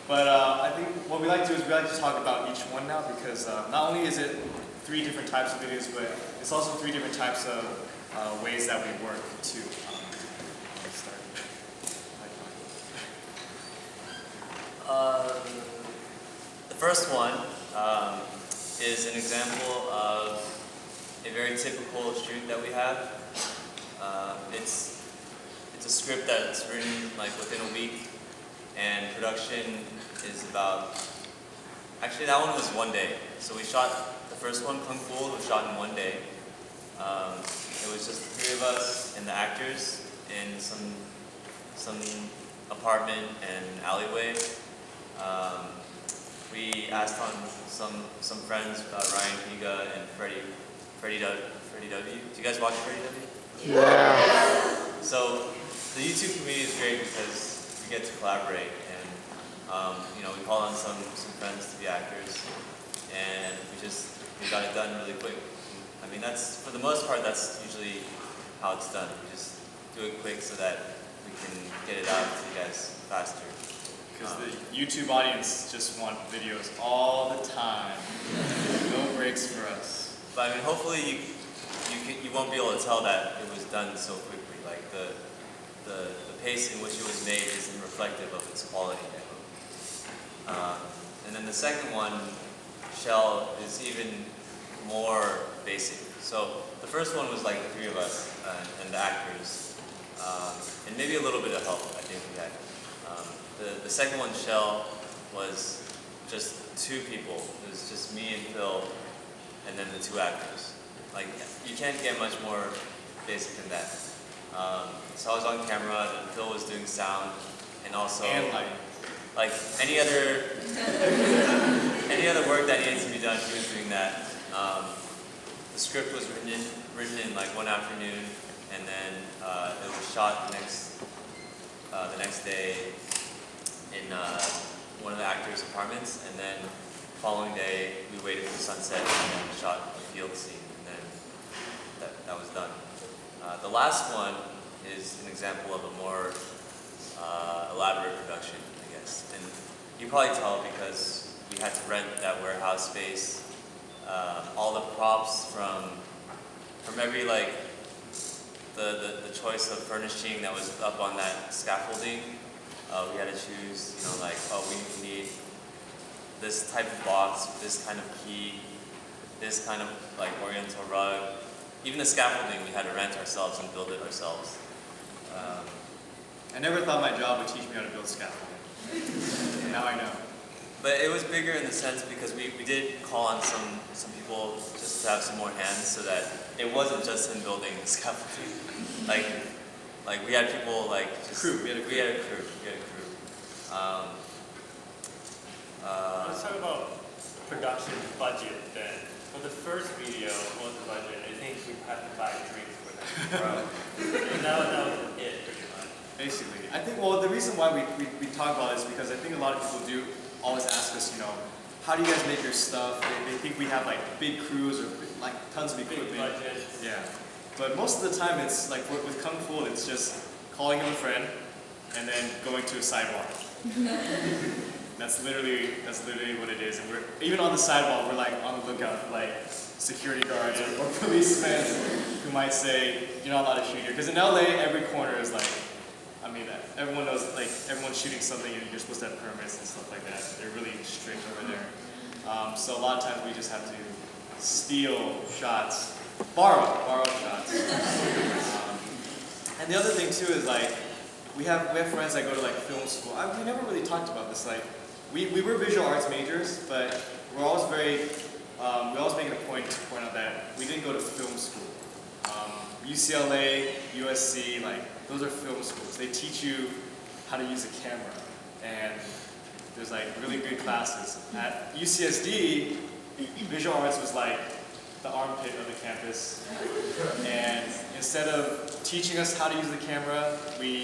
But I think what we like to do is we like to talk about each one now because not only is it 3 different types of videos, but it's also 3 different types of ways that we work too. Start. The first one is an example of a very typical shoot that we have. It's a script that's written like within a week, and production is about, actually that one was 1 day. So we shot, the first one, Kung Fu, was shot in 1 day. It was just the 3 of us and the actors in some apartment and alleyway. We asked on some friends, Ryan Higa and Freddie W. Do you guys watch Freddie W? Yeah. So the YouTube community is great because we get to collaborate, and you know, we call on some friends to be actors, and we got it done really quick. I mean, that's, for the most part, that's usually how it's done. We just do it quick so that we can get it out to you guys faster. Because the YouTube audience just want videos all the time. No breaks for us. But I mean, hopefully you won't be able to tell that it was done so quickly. Like the pace in which it was made isn't reflective of its quality, I hope. And then the second one, Shell, is even more basic. So the first one was like the 3 of us and the actors, and maybe a little bit of help I think we had. The second one, Shell, was just 2 people. It was just me and Phil, and then the 2 actors. Like, you can't get much more basic than that. So I was on camera, and Phil was doing sound, and also like any other work that needed to be done, he was doing that. The script was written in like 1 afternoon, and then it was shot the next day in one of the actors' apartments, and then the following day we waited for sunset and then shot a field scene, and then that was done. The last one is an example of a more elaborate production, I guess, and you probably tell because we had to rent that warehouse space. All the props from every like the choice of furnishing that was up on that scaffolding. We had to choose, you know, like, oh, we need this type of box, this kind of key, this kind of like oriental rug. Even the scaffolding we had to rent ourselves and build it ourselves. I never thought my job would teach me how to build scaffolding. Now I know. But it was bigger in the sense because we did call on some people just to have some more hands, so that it wasn't just him building the scaffolding. Like we had people like just crew. We had a crew. Let's talk about production budget then. For the first video, what was the budget? I think we had to buy drinks for that. And that was it, pretty much. Basically. I think, well, the reason why we talk about it is because I think a lot of people do always ask us, you know, how do you guys make your stuff? They think we have like big crews or like tons of equipment. Big budgets. Yeah. But most of the time it's like with Kung Fu, it's just calling in a friend and then going to a sidewalk. That's literally what it is. And we're even on the sidewalk, we're like on the lookout for like security guards or policemen who might say, you're not allowed to shoot here. Because in LA, every corner is like, I mean, everyone knows, like, everyone's shooting something and you're supposed to have permits and stuff like that. They're really strict over there. So a lot of times we just have to steal shots, borrow shots. And the other thing too is like, we have friends that go to like film school. We never really talked about this. Like, we were visual arts majors, but we're always we always make it a point to point out that we didn't go to film school. UCLA, USC, like, those are film schools. They teach you how to use a camera, and there's like really good classes. At UCSD, visual arts was like the armpit of the campus, and instead of teaching us how to use the camera, we